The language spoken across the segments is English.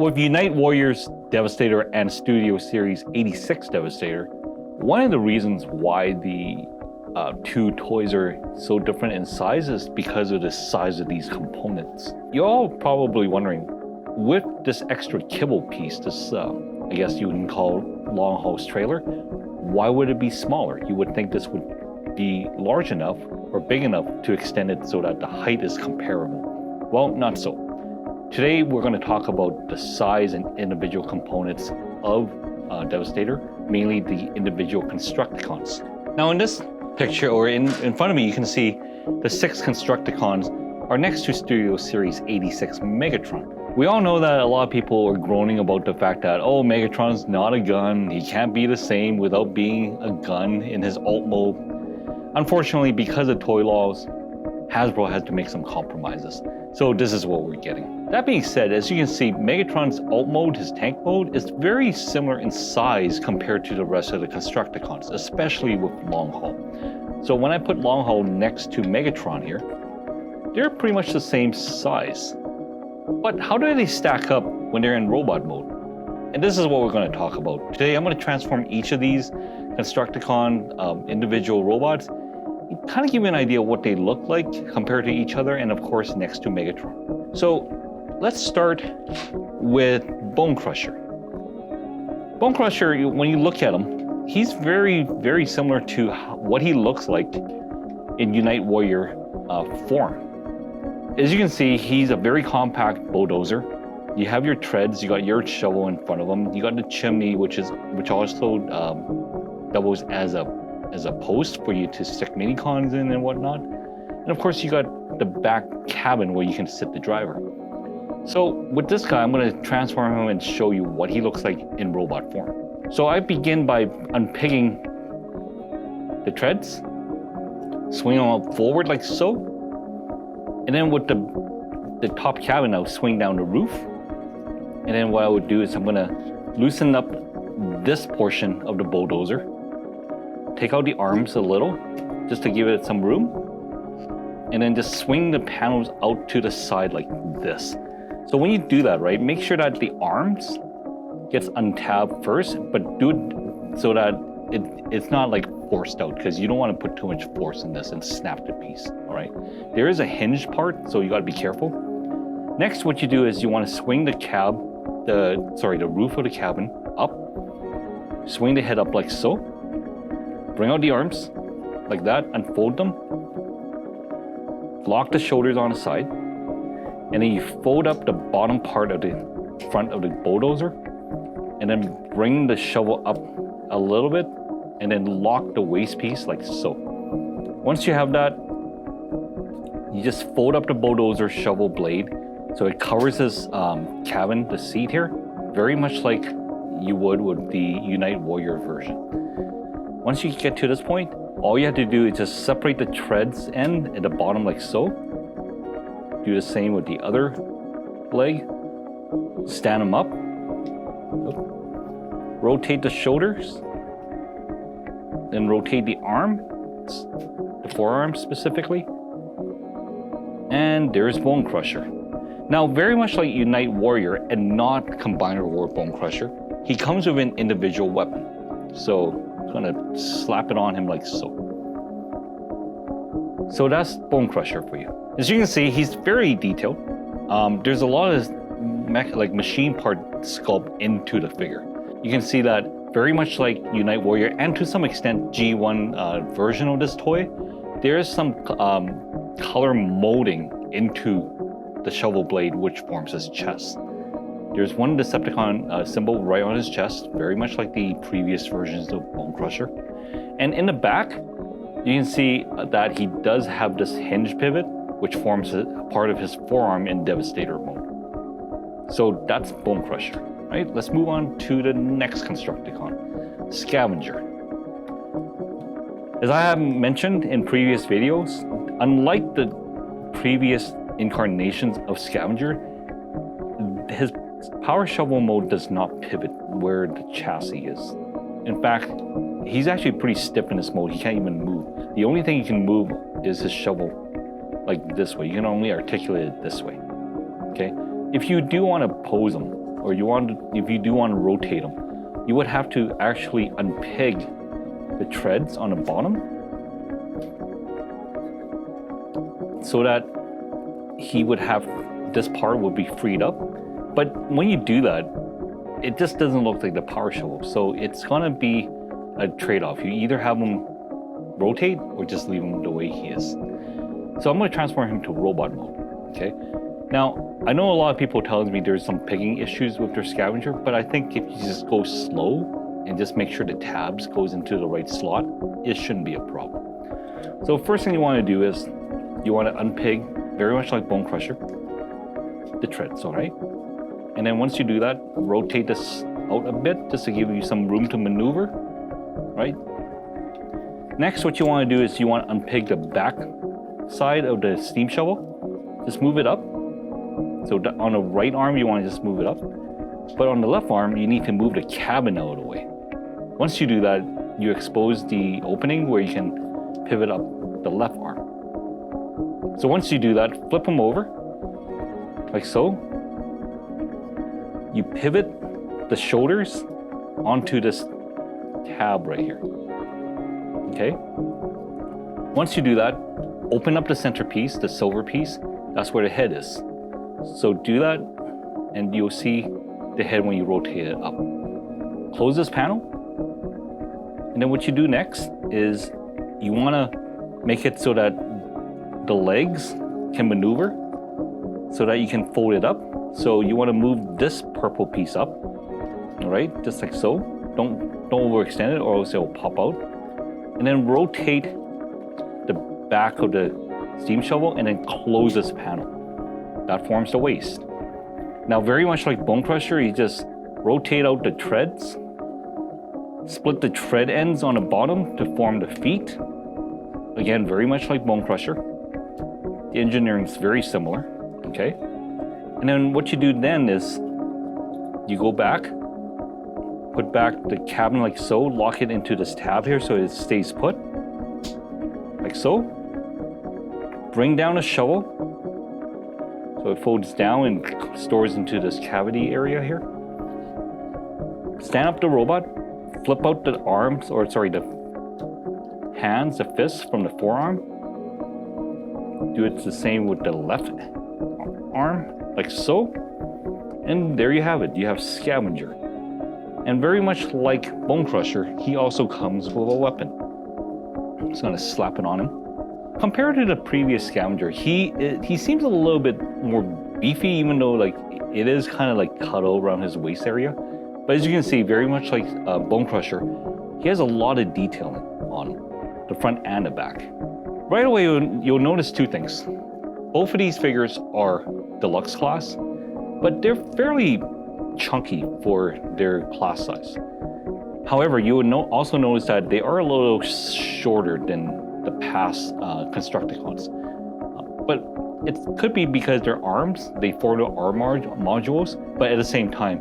With Unite Warriors Devastator and Studio Series 86 Devastator, one of the reasons why the two toys are so different in size is because of the size of these components. You're all probably wondering, with this extra kibble piece, this I guess you can call long hose trailer, why would it be smaller? You would think this would be large enough or big enough to extend it so that the height is comparable. Well, not so. Today we're going to talk about the size and individual components of Devastator, mainly the individual Constructicons. Now in this picture, or in front of me, you can see the 6 Constructicons are next to Studio Series 86 Megatron. We all know that a lot of people are groaning about the fact that, oh, Megatron's not a gun, he can't be the same without being a gun in his alt mode. Unfortunately, because of toy laws, Hasbro has to make some compromises. So this is what we're getting. That being said, as you can see, Megatron's alt mode, his tank mode, is very similar in size compared to the rest of the Constructicons, especially with long haul. So when I put long haul next to Megatron here, they're pretty much the same size. But how do they stack up when they're in robot mode? And this is what we're going to talk about. Today I'm going to transform each of these Constructicon individual robots, kind of give you an idea of what they look like compared to each other, and of course next to Megatron. So let's start with Bone Crusher. Bone Crusher, when you look at him, he's very, very similar to what he looks like in Unite Warrior form. As you can see, he's a very compact bulldozer. You have your treads, you got your shovel in front of him, you got the chimney, which also doubles as a post for you to stick mini cons in and whatnot. And of course you got the back cabin where you can sit the driver. So with this guy, I'm going to transform him and show you what he looks like in robot form. So I begin by unpicking the treads, swing them up forward like so, and then with the top cabin, I'll swing down the roof. And then what I would do is I'm going to loosen up this portion of the bulldozer, take out the arms a little, just to give it some room, and then just swing the panels out to the side like this. So when you do that, right, make sure that the arms gets untabbed first, but do it so that it's not like forced out, because you don't want to put too much force in this and snap the piece, all right? There is a hinge part, so you got to be careful. Next, what you do is you want to swing the the roof of the cabin up, swing the head up like so, bring out the arms like that, unfold them, lock the shoulders on the side, and then you fold up the bottom part of the front of the bulldozer, and then bring the shovel up a little bit, and then lock the waist piece like so. Once you have that, you just fold up the bulldozer shovel blade so it covers this cabin, the seat here, very much like you would with the Unite Warrior version. Once you get to this point, all you have to do is just separate the treads end at the bottom like so. Do the same with the other leg. Stand them up. Rotate the shoulders. Then rotate the arm, the forearm specifically. And there's Bone Crusher. Now, very much like Unite Warrior and not Combiner War Bone Crusher, he comes with an individual weapon. So I'm gonna slap it on him like so. So that's Bone Crusher for you. As you can see, he's very detailed. There's a lot of machine part sculpt into the figure. You can see that very much like Unite Warrior, and to some extent G1 version of this toy, there is some color molding into the shovel blade, which forms his chest. There's one Decepticon symbol right on his chest, very much like the previous versions of Bone Crusher. And in the back, you can see that he does have this hinge pivot, which forms a part of his forearm in Devastator mode. So that's Bone Crusher, right? Let's move on to the next Constructicon, Scavenger. As I have mentioned in previous videos, unlike the previous incarnations of Scavenger, his power shovel mode does not pivot where the chassis is. In fact, he's actually pretty stiff in this mode. He can't even move. The only thing he can move is his shovel like this way. You can only articulate it this way, okay? If you do want to pose him, or if you do want to rotate him, you would have to actually unpeg the treads on the bottom so that he would have, this part would be freed up. But when you do that, it just doesn't look like the power shovel. So it's gonna be a trade-off. You either have him rotate or just leave him the way he is. So I'm gonna transform him to robot mode, okay? Now, I know a lot of people telling me there's some pegging issues with their scavenger, but I think if you just go slow and just make sure the tabs goes into the right slot, it shouldn't be a problem. So first thing you wanna do is, you wanna unpeg, very much like Bone Crusher, the treads, all right? And then once you do that, rotate this out a bit just to give you some room to maneuver, right? Next, what you want to do is you want to unpeg the back side of the steam shovel. Just move it up. So on the right arm, you want to just move it up. But on the left arm, you need to move the cabin out of the way. Once you do that, you expose the opening where you can pivot up the left arm. So once you do that, flip them over, like so. You pivot the shoulders onto this tab right here, okay? Once you do that, open up the centerpiece, the silver piece, that's where the head is. So do that, and you'll see the head when you rotate it up. Close this panel, and then what you do next is you wanna make it so that the legs can maneuver so that you can fold it up. So you want to move this purple piece up, all right, just like so. Don't overextend it or else it will pop out. And then rotate the back of the steam shovel and then close this panel. That forms the waist. Now, very much like Bone Crusher, you just rotate out the treads, split the tread ends on the bottom to form the feet. Again, very much like Bone Crusher. The engineering is very similar, okay? And then what you do then is you go back, put back the cabin like so, lock it into this tab here so it stays put, like so. Bring down a shovel so it folds down and stores into this cavity area here. Stand up the robot, flip out the arms, or sorry, the hands, the fists from the forearm. Do it the same with the left arm, like so, and there you have it. You have Scavenger. And very much like Bone Crusher, he also comes with a weapon. I'm just gonna slap it on him. Compared to the previous Scavenger, he seems a little bit more beefy, even though like it is kind of like cuddle around his waist area. But as you can see, very much like Bone Crusher, he has a lot of detailing on him, the front and the back. Right away, you'll notice two things. Both of these figures are deluxe class, but they're fairly chunky for their class size. However, you would also notice that they are a little shorter than the past Constructicons. But it could be because their arms, they form the arm modules, but at the same time,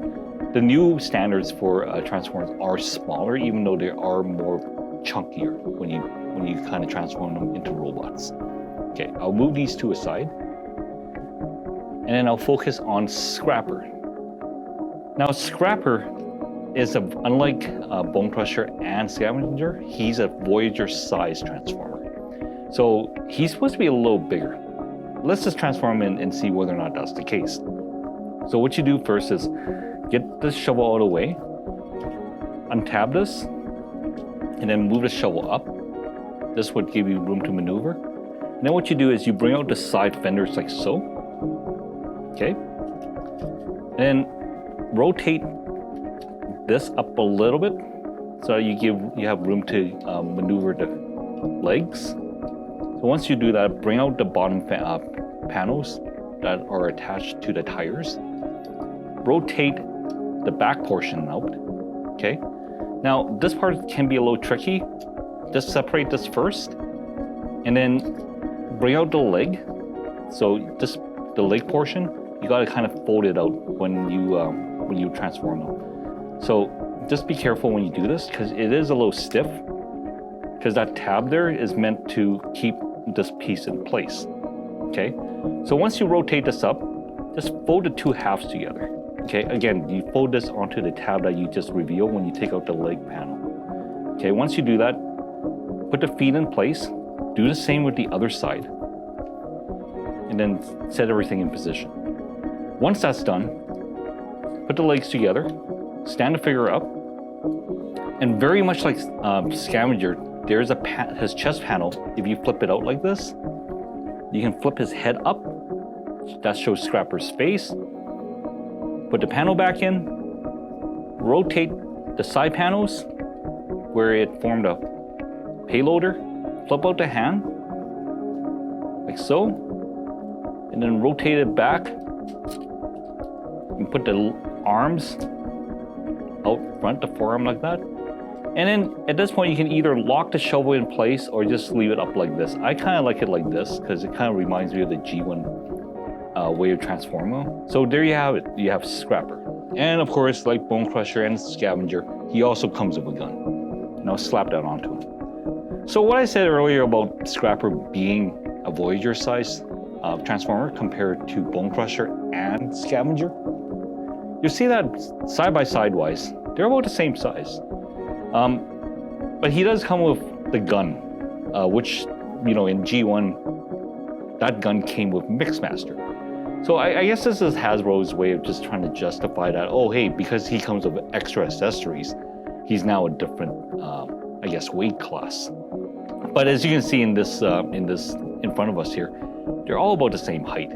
the new standards for Transformers are smaller, even though they are more chunkier when you kind of transform them into robots. Okay, I'll move these two aside, and then I'll focus on Scrapper. Now, Scrapper is unlike Bone Crusher and Scavenger, he's a Voyager-sized transformer. So he's supposed to be a little bigger. Let's just transform him and see whether or not that's the case. So what you do first is get this shovel out of the way, untab this, and then move the shovel up. This would give you room to maneuver. And then what you do is you bring out the side fenders like so. Okay? And then rotate this up a little bit so you have room to maneuver the legs. So once you do that, bring out the bottom panels that are attached to the tires. Rotate the back portion out. Okay? Now, this part can be a little tricky. Just separate this first, and then bring out the leg. So the leg portion, you gotta kind of fold it out when you transform them. So just be careful when you do this, because it is a little stiff, because that tab there is meant to keep this piece in place. Okay? So once you rotate this up, just fold the two halves together. Okay, again, you fold this onto the tab that you just revealed when you take out the leg panel. Okay, once you do that, put the feet in place, do the same with the other side, and then set everything in position. Once that's done, put the legs together, stand the figure up, and very much like Scavenger, there's his chest panel. If you flip it out like this, you can flip his head up. That shows Scrapper's face. Put the panel back in, rotate the side panels where it formed a payloader, flip out the hand, like so, and then rotate it back, and put the arms out front, the forearm like that. And then at this point, you can either lock the shovel in place or just leave it up like this. I kind of like it like this because it kind of reminds me of the G1 way of transforming. So there you have it. You have Scrapper. And of course, like Bone Crusher and Scavenger, he also comes with a gun. And I'll slap that onto him. So what I said earlier about Scrapper being a Voyager size transformer compared to Bone Crusher and Scavenger, you see that side by side wise, they're about the same size. But he does come with the gun, which, you know, in G1, that gun came with Mixmaster. So I guess this is Hasbro's way of just trying to justify that, oh, hey, because he comes with extra accessories, he's now a different, I guess, weight class. But as you can see in this in front of us here, they're all about the same height.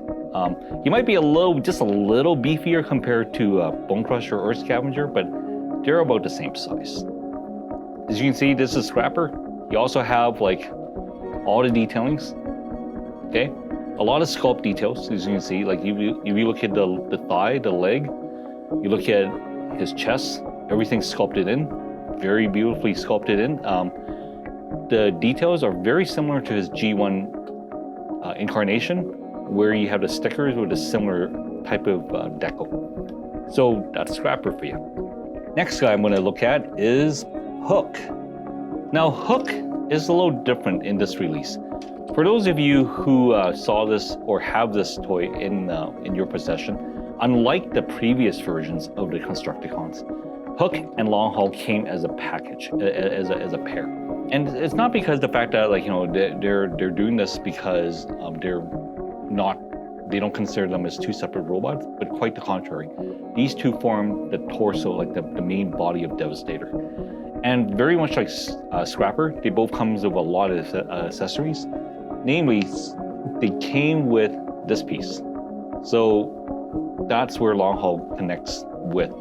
He might be just a little beefier compared to Bone Crusher or Scavenger, but they're about the same size. As you can see, this is Scrapper. You also have like all the detailings, okay? A lot of sculpt details, as you can see. Like if you look at the thigh, the leg, you look at his chest, everything's sculpted in, very beautifully sculpted in. The details are very similar to his G1 incarnation, where you have the stickers with a similar type of deco. So that's Scrapper for you. Next guy I'm going to look at is Hook. Now Hook is a little different in this release. For those of you who saw this or have this toy in your possession, unlike the previous versions of the Constructicons, Hook and Long Haul came as a package, as a pair. And it's not because the fact that, like, you know, they're doing this because they don't consider them as two separate robots, but quite the contrary. These two form the torso, like the main body of Devastator. And very much like Scrapper, they both come with a lot of accessories. Namely, they came with this piece. So that's where Long Haul connects with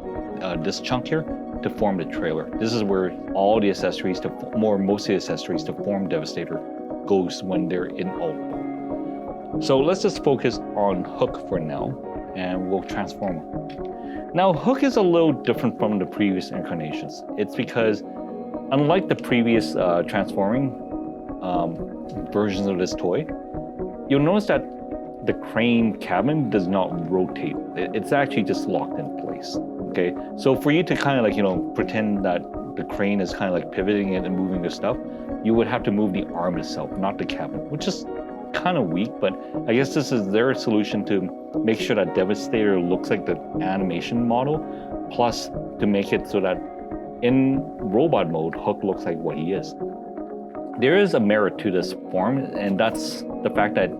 this chunk here to form the trailer. This is where all the accessories, most of the accessories to form Devastator goes when they're in alt mode. So let's just focus on Hook for now, and we'll transform him. Now, Hook is a little different from the previous incarnations. It's because, unlike the previous transforming versions of this toy, you'll notice that the crane cabin does not rotate. It's actually just locked in place. Okay, so for you to kind of like, you know, pretend that the crane is kind of like pivoting it and moving the stuff, you would have to move the arm itself, not the cabin, which is kind of weak, but I guess this is their solution to make sure that Devastator looks like the animation model, plus to make it so that in robot mode, Hook looks like what he is. There is a merit to this form, and that's the fact that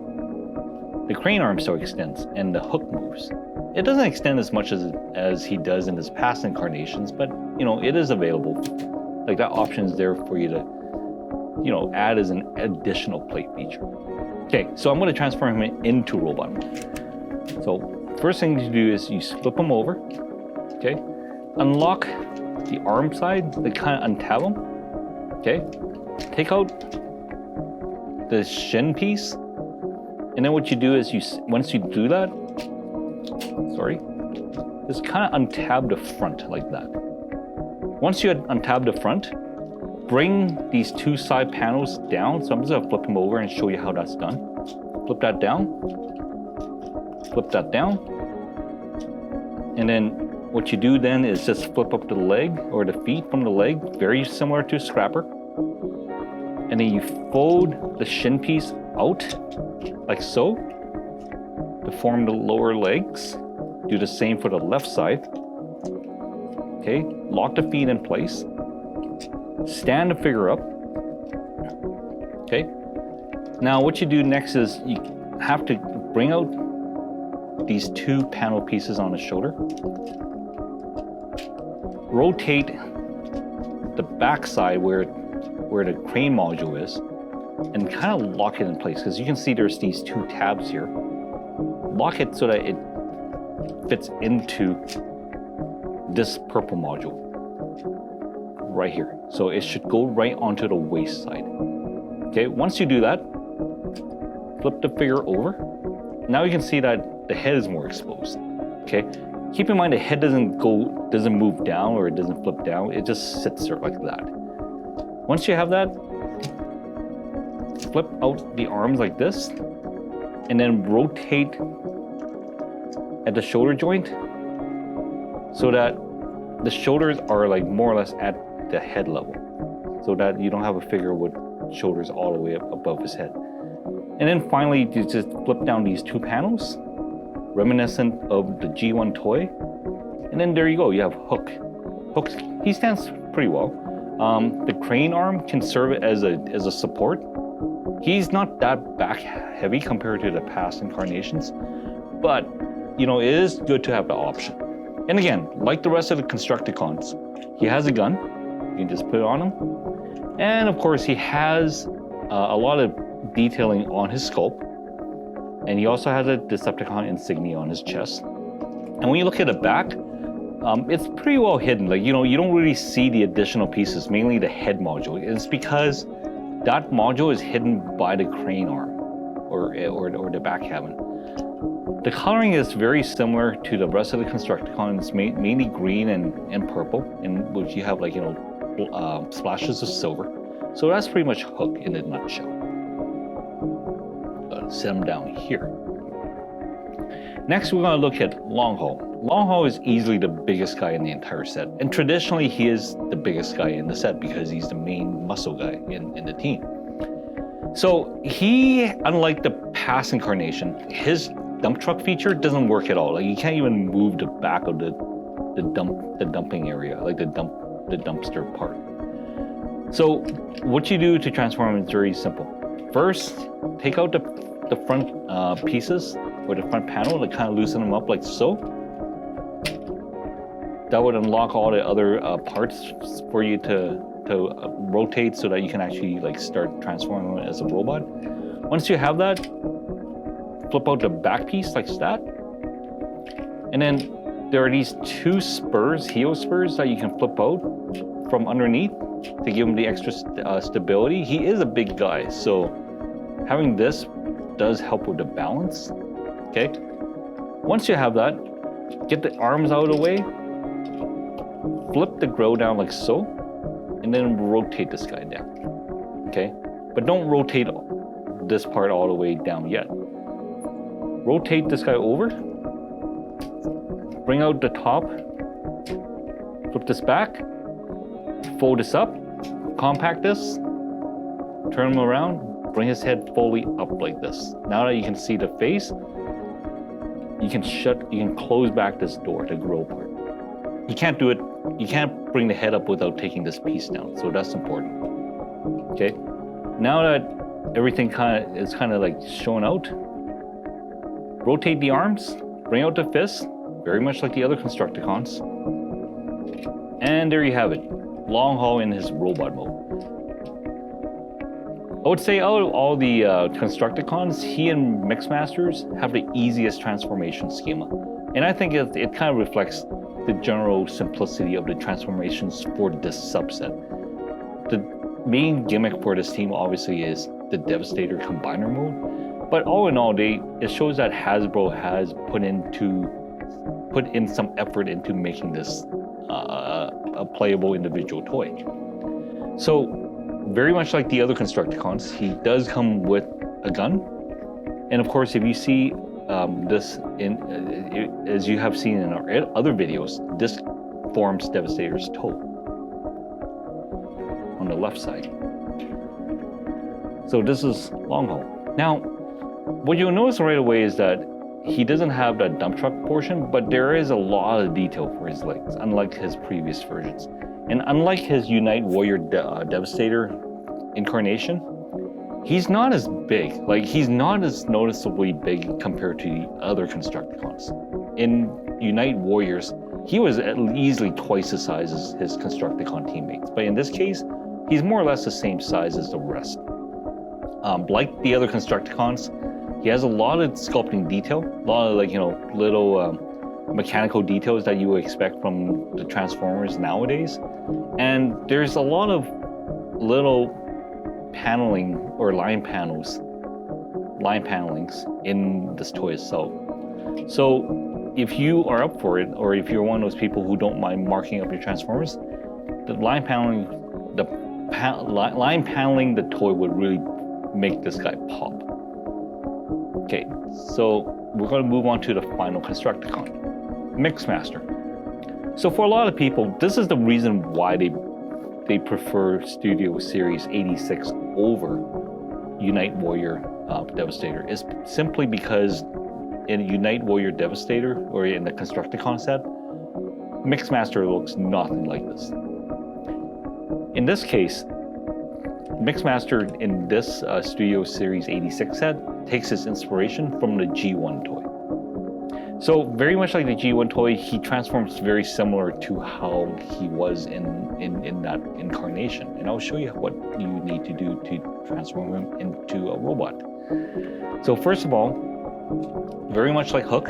the crane arm still extends and the hook moves. It doesn't extend as much as he does in his past incarnations, but, you know, it is available. Like, that option is there for you to, you know, add as an additional plate feature. Okay, so I'm going to transform him into robot mode. So first thing to do is you flip him over, okay? Unlock the arm side, they kind of untab him, okay? Take out the shin piece, and then what you do is once you do that, just kind of untab the front like that. Once you untab the front, bring these two side panels down. So I'm just gonna flip them over and show you how that's done. Flip that down, and then what you do then is just flip up the leg or the feet from the leg, very similar to Scrapper. And then you fold the shin piece out like so to form the lower legs. do the same for the left side. Okay, lock the feet in place. Stand the figure up. Okay. Now what you do next is you have to bring out these two panel pieces on the shoulder. Rotate the back side where the crane module is and kind of lock it in place, because you can see there's these two tabs here. Lock it so that it fits into this purple module right here. So it should go right onto the waist side. Okay, once you do that, flip the figure over. Now you can see that the head is more exposed. Okay, keep in mind the head doesn't move down, or it doesn't flip down. It just sits there like that. Once you have that, flip out the arms like this, and then rotate at the shoulder joint so that the shoulders are like more or less at the head level, so that you don't have a figure with shoulders all the way up above his head. And then finally, you just flip down these two panels, reminiscent of the G1 toy. And then there you go, you have Hook. Hook, he stands pretty well. The crane arm can serve as a support. He's not that back heavy compared to the past incarnations, but you know, it is good to have the option. And again, like the rest of the Constructicons, he has a gun. You can just put it on him. And of course, he has a lot of detailing on his sculpt. And he also has a Decepticon insignia on his chest. And when you look at the back, it's pretty well hidden. Like, you know, you don't really see the additional pieces, mainly the head module. It's because that module is hidden by the crane arm or the back cabin. The coloring is very similar to the rest of the Constructicons, mainly green and purple, in which you have, like, you know, splashes of silver. So that's pretty much Hook in a nutshell. Set him down here. Next, we're going to look at Long Haul. Long Haul is easily the biggest guy in the entire set, and traditionally he is the biggest guy in the set because he's the main muscle guy in the team. So he, unlike the past incarnation, his dump truck feature doesn't work at all. Like, you can't even move the back of the dumping area, like the dumpster part. So what you do to transform him is very simple. First, take out the front pieces or the front panel and kind of loosen them up like so. That would unlock all the other parts for you to rotate so that you can actually, like, start transforming it as a robot. Once you have that, flip out the back piece like that. And then there are these two spurs, heel spurs, that you can flip out from underneath to give him the extra stability. He is a big guy, so having this does help with the balance. Okay. Once you have that, get the arms out of the way, flip the grill down like so, and then rotate this guy down. Okay, but don't rotate this part all the way down yet. Rotate this guy over, bring out the top, flip this back, fold this up, compact this, turn him around, bring his head fully up like this. Now that you can see the face, you can close back this door, the grill part. You can't do it, you can't bring the head up without taking this piece down, so that's important. Okay, now that everything is kind of like shown out, rotate the arms, bring out the fist, very much like the other Constructicons. And there you have it, Long Haul in his robot mode. I would say out of all the Constructicons, he and Mixmasters have the easiest transformation schema. And I think it kind of reflects the general simplicity of the transformations for this subset. The main gimmick for this team obviously is the Devastator Combiner mode, but all in all, it shows that Hasbro has put in some effort into making this a playable individual toy. So very much like the other Constructicons, he does come with a gun, and of course, if you see this as you have seen in our other videos, this forms Devastator's toe on the left side. So this is Long Haul. Now, what you'll notice right away is that he doesn't have that dump truck portion, but there is a lot of detail for his legs, unlike his previous versions. And unlike his Unite Warrior Devastator incarnation, he's not as big. Like, he's not as noticeably big compared to the other Constructicons. In Unite Warriors, he was easily twice the size as his Constructicon teammates. But in this case, he's more or less the same size as the rest. Like the other Constructicons, he has a lot of sculpting detail, a lot of, like, you know, little mechanical details that you would expect from the Transformers nowadays. And there's a lot of little paneling or line panelings in this toy itself. So if you are up for it, or if you're one of those people who don't mind marking up your Transformers, the line paneling the toy would really make this guy pop. Okay, so we're going to move on to the final Constructicon, Mixmaster. So for a lot of people, this is the reason why they prefer Studio Series 86 over Unite Warrior Devastator, is simply because in Unite Warrior Devastator, or in the Constructicon set, Mixmaster looks nothing like this. In this case, Mixmaster in this Studio Series 86 set takes its inspiration from the G1 toy. So very much like the G1 toy, he transforms very similar to how he was in that incarnation. And I'll show you what you need to do to transform him into a robot. So first of all, very much like Hook,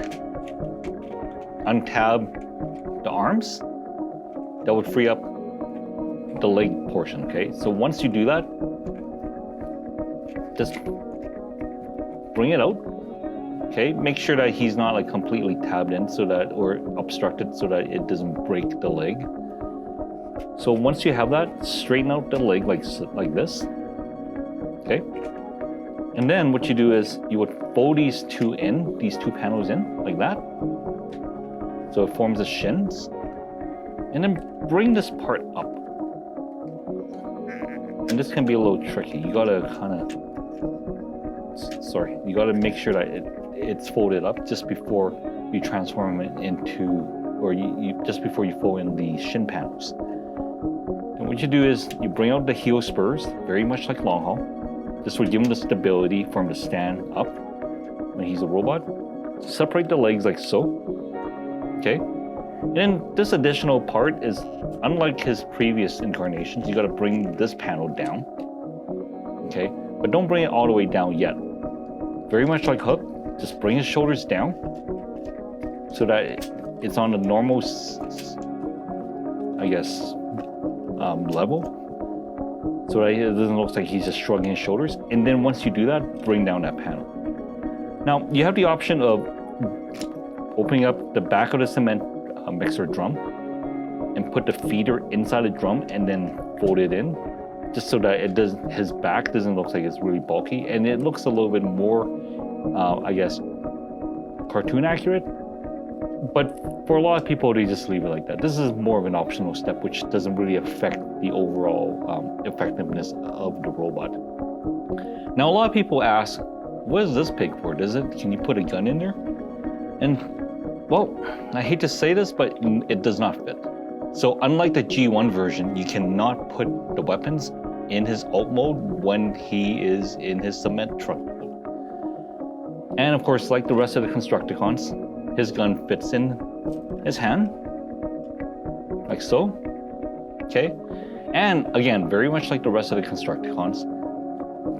untab the arms. That would free up the leg portion, okay? So once you do that, just bring it out, okay? Make sure that he's not like completely tabbed in or obstructed so that it doesn't break the leg. So once you have that, straighten out the leg like this, okay? And then what you do is you would fold these two panels in like that. So it forms the shins. And then bring this part up. And this can be a little tricky. You gotta you gotta make sure that it's folded up just before you transform it into, or just before you fold in the shin panels. And what you do is you bring out the heel spurs, very much like Long Haul. This would give him the stability for him to stand up when he's a robot. Separate the legs like so, okay? And then this additional part is, unlike his previous incarnations, you gotta bring this panel down, okay? But don't bring it all the way down yet. Very much like Hook, just bring his shoulders down so that it's on the normal, I guess, level. So that it doesn't look like he's just shrugging his shoulders. And then once you do that, bring down that panel. Now, you have the option of opening up the back of the cement mixer drum and put the feeder inside the drum and then fold it in, just so that his back doesn't look like it's really bulky, and it looks a little bit more, I guess, cartoon accurate. But for a lot of people, they just leave it like that. This is more of an optional step, which doesn't really affect the overall effectiveness of the robot. Now, a lot of people ask, what is this pig for? Can you put a gun in there? And, well, I hate to say this, but it does not fit. So unlike the G1 version, you cannot put the weapons in his alt mode when he is in his cement truck mode. And of course, like the rest of the Constructicons, his gun fits in his hand, like so, okay? And again, very much like the rest of the Constructicons,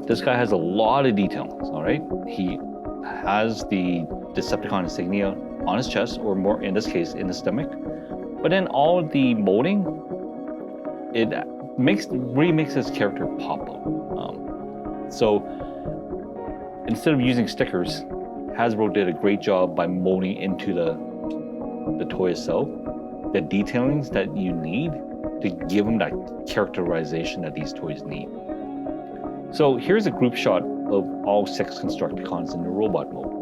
this guy has a lot of details, all right? He has the Decepticon insignia on his chest, or more in this case, in his stomach. But then all the molding, it really makes his character pop up. So instead of using stickers, Hasbro did a great job by molding into the toy itself the detailings that you need to give them that characterization that these toys need. So here's a group shot of all 6 Constructicons in the robot mode.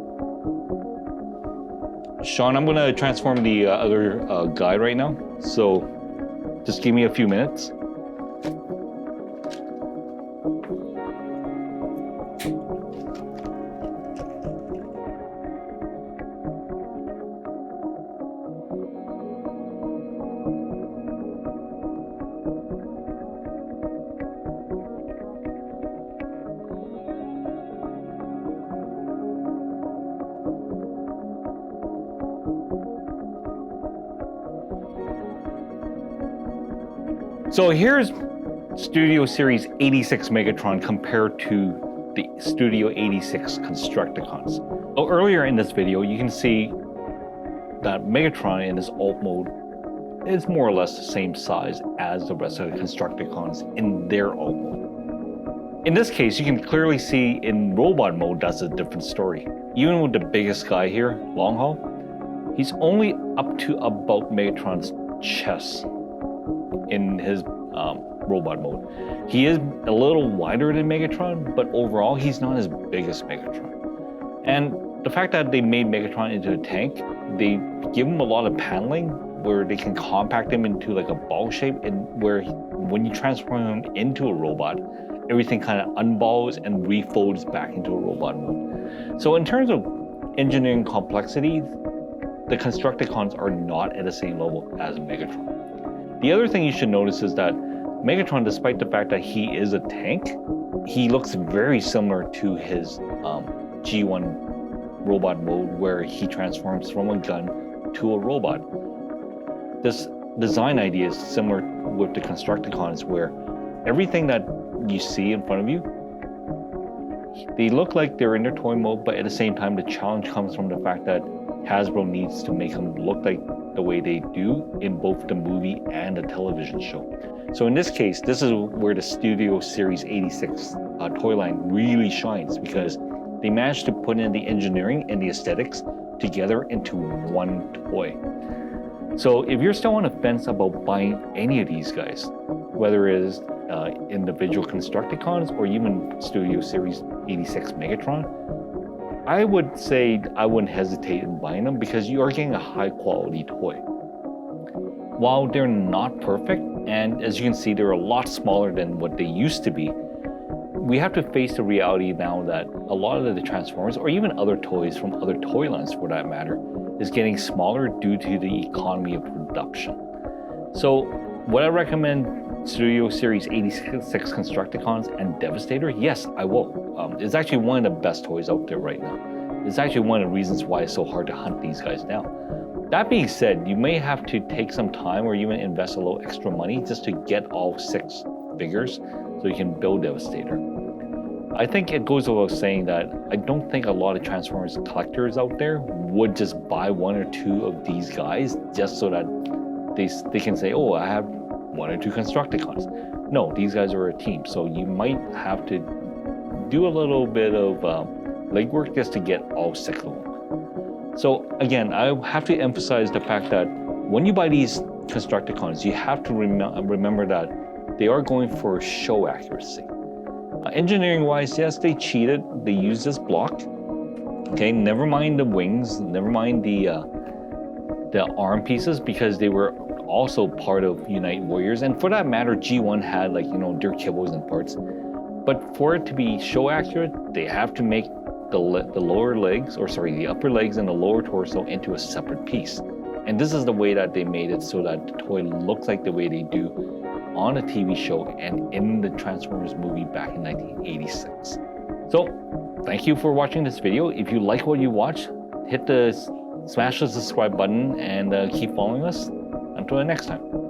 Sean, I'm gonna transform the other guy right now, so just give me a few minutes. So here's Studio Series 86 Megatron compared to the Studio 86 Constructicons. So earlier in this video, you can see that Megatron in his alt mode is more or less the same size as the rest of the Constructicons in their alt mode. In this case, you can clearly see in robot mode that's a different story. Even with the biggest guy here, Long Haul, he's only up to about Megatron's chest in his robot mode. He is a little wider than Megatron, but overall he's not as big as Megatron. And the fact that they made Megatron into a tank, they give him a lot of paneling where they can compact him into like a ball shape, and where when you transform him into a robot, everything kind of unballs and refolds back into a robot mode. So in terms of engineering complexity, the Constructicons are not at the same level as Megatron. The other thing you should notice is that Megatron, despite the fact that he is a tank, he looks very similar to his G1 robot mode, where he transforms from a gun to a robot. This design idea is similar with the Constructicons, where everything that you see in front of you, they look like they're in their toy mode, but at the same time, the challenge comes from the fact that Hasbro needs to make them look like the way they do in both the movie and the television show. So in this case, this is where the Studio Series 86 toy line really shines, because they managed to put in the engineering and the aesthetics together into one toy. So if you're still on the fence about buying any of these guys, whether it is individual Constructicons or even Studio Series 86 Megatron, I would say I wouldn't hesitate in buying them, because you are getting a high quality toy. While they're not perfect, and as you can see, they're a lot smaller than what they used to be, we have to face the reality now that a lot of the Transformers, or even other toys from other toy lines for that matter, is getting smaller due to the economy of production. So would I recommend Studio Series 86 Constructicons and Devastator? Yes, I will. It's actually one of the best toys out there right now. It's actually one of the reasons why it's so hard to hunt these guys down. That being said, you may have to take some time or even invest a little extra money just to get all 6 figures so you can build Devastator. I think it goes without saying that I don't think a lot of Transformers collectors out there would just buy 1 or 2 of these guys just so that they can say, oh, I have 1 or 2 Constructicons. No, these guys are a team, so you might have to do a little bit of legwork just to get all 6 of them. So again, I have to emphasize the fact that when you buy these Constructicons, you have to remember that they are going for show accuracy. Engineering-wise, yes, they cheated. They used this block. Okay, never mind the wings, never mind the arm pieces, because they were also part of Unite Warriors, and for that matter, G1 had, like, you know, their kibbles and parts. But for it to be show accurate, they have to make the lower legs, or sorry, the upper legs and the lower torso into a separate piece. And this is the way that they made it so that the toy looks like the way they do on a TV show and in the Transformers movie back in 1986. So thank you for watching this video. If you like what you watch, smash the subscribe button and keep following us. Until the next time.